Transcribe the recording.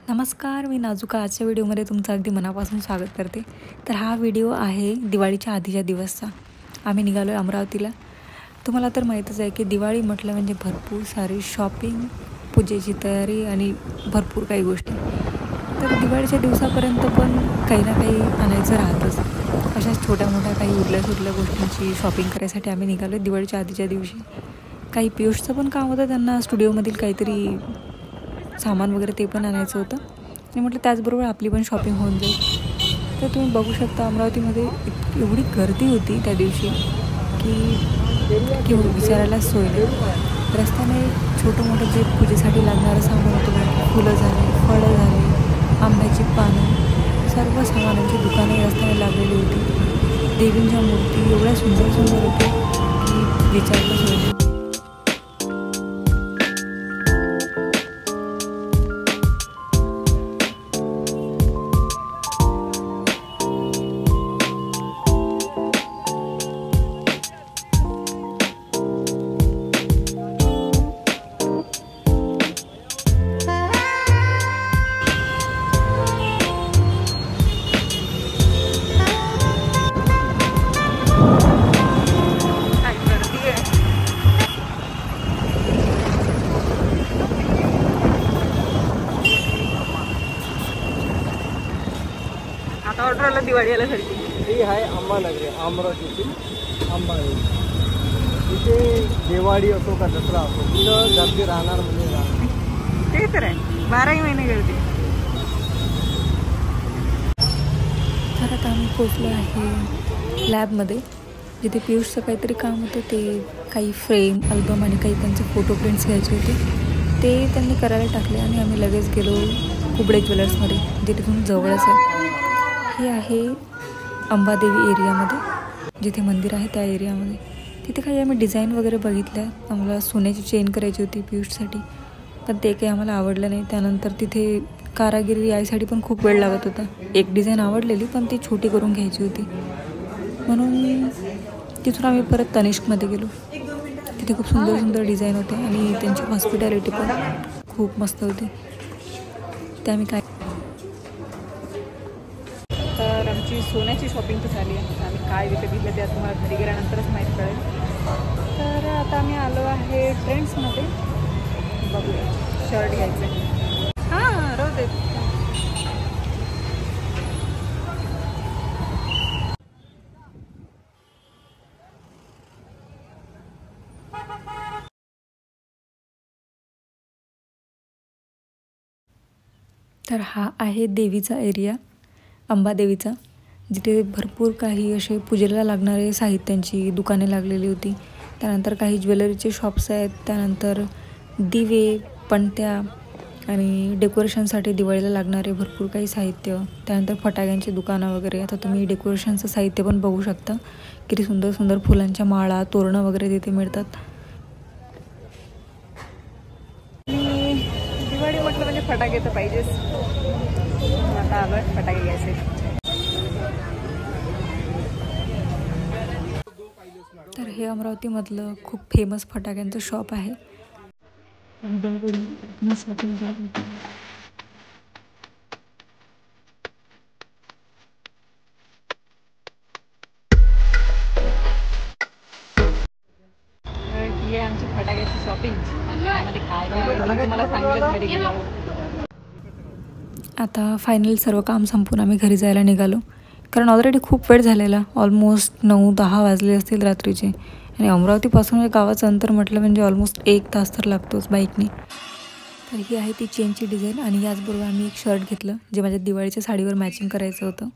नमस्कार, मी नाजुका आजच्या व्हिडिओमध्ये तुमचं अगदी मनापासून स्वागत करते। तर हा व्हिडिओ आहे दिवाळीच्या आधीच्या दिवसचा। आम्ही निघालो आहे अमरावतीला। तुम्हाला तर माहीतच आहे की दिवाळी म्हटलं म्हणजे भरपूर सारी शॉपिंग, पूजेची तयारी आणि भरपूर काही गोष्टी। तर दिवाळीच्या दिवसापर्यंत पण काही ना काही आणायचं राहतंच। अशाच छोट्या मोठ्या काही उरल्या गोष्टींची शॉपिंग करायसाठी आम्ही निघालो दिवाळीच्या आधीच्या दिवशी। काही पियुषचं पण काम होतं, त्यांना स्टुडिओमधील काहीतरी सामान वगैरे ते पण आणायचं होतं आणि म्हटलं त्याचबरोबर आपली पण शॉपिंग होऊन जाईल। तर तुम्ही बघू शकता अमरावतीमध्ये एवढी गर्दी होती त्या दिवशी की विचारायला सोय नाही। रस्त्याने छोटं मोठं जे पूजेसाठी लागणारं सामान होतं, फुलं झाले, फळं झाले, आंब्याची पानं, सर्व सामानांची दुकाने रस्त्याने लागलेली होती। देवींच्या मूर्ती एवढ्या सुंदर होत्या की विचारायला सोय नाही। आता ऑर्डर आला दिवाळी आल्यासारखी। ही आहे अंबानगरी, अमरावतीतील अंबानगरी। इथे दिवाळी असो का दसरा असो, तिथं गर्दी राहणार म्हणजे राहणार। ते तर आहे, 12ही महिने गर्दी। तर आता आम्ही पोचलो आहे लॅबमध्ये, जिथे पियुषचं काहीतरी काम होतं। ते काही फ्रेम, अल्बम आणि काही त्यांचे फोटो प्रिंट्स घ्यायचे होते, ते त्यांनी करायला टाकले आणि आम्ही लगेच गेलो कुबडे ज्वेलर्समध्ये, जे तिथून जवळच आहे। हे आहे अंबादेवी एरियामध्ये, जिथे मंदिर आहे त्या एरियामध्ये। तिथे काही आम्ही डिझाईन वगैरे बघितल्या। आम्हाला सोन्याची चेन करायची होती पियुषसाठी, पण ते काही आम्हाला आवडलं नाही। त्यानंतर तिथे कारागिरी यायसाठी पण खूप वेळ लागत होता। एक डिझाईन आवडलेली, पण ती छोटी करून घ्यायची होती, म्हणून तिथून आम्ही परत तनिष्कमध्ये गेलो। तिथे खूप सुंदर डिझाईन होते आणि त्यांची हॉस्पिटॅलिटी पण खूप मस्त होती। ते आम्ही काय तर आमची सोन्याची शॉपिंग तर झाली आहे। आम्ही काय विकत घेतलं ते तुम्हाला घरी गेल्यानंतरच माहीत पडेल। तर आता आम्ही आलो आहे ट्रेंड्समध्ये, बघूया शर्ट घ्यायचं आहे। हां राहू दे। तर हा आहे देवीचा एरिया, अंबादेवीचा, जिथे भरपूर काही असे पूजेला लागणारे साहित्यांची दुकाने लागलेली होती। त्यानंतर काही ज्वेलरीचे शॉप्स आहेत, त्यानंतर दिवे, पणत्या आणि डेकोरेशनसाठी दिवाळीला लागणारे भरपूर काही साहित्य, त्यानंतर फटाक्यांची दुकानं वगैरे। आता तुम्ही डेकोरेशनचं साहित्य पण बघू शकता, किती सुंदर फुलांच्या माळा, तोरणं वगैरे तिथे मिळतात। दिवाळी म्हटलं म्हणजे फटाके तर पाहिजेच। आता आलोय फटाके घ्यायचे। तर हे अमरावतीमधलं खूप फेमस फटाक्यांचं शॉप आहे। ही आमची फटाक्याची शॉपिंग। आता फायनल सर्व काम संपून आम्ही घरी जायला निघालो, कारण ऑलरेडी खूप वेळ झालेला। ऑलमोस्ट 9-10 वाजले असतील रात्रीचे, आणि अमरावतीपासून गावाचं अंतर म्हटलं म्हणजे ऑलमोस्ट 1 तास तर लागतोच बाईकने। तर ही आहे ती चेनची डिझाईन, आणि याचबरोबर आम्ही एक शर्ट घेतलं जे माझ्या दिवाळीच्या साडीवर मॅचिंग करायचं होतं।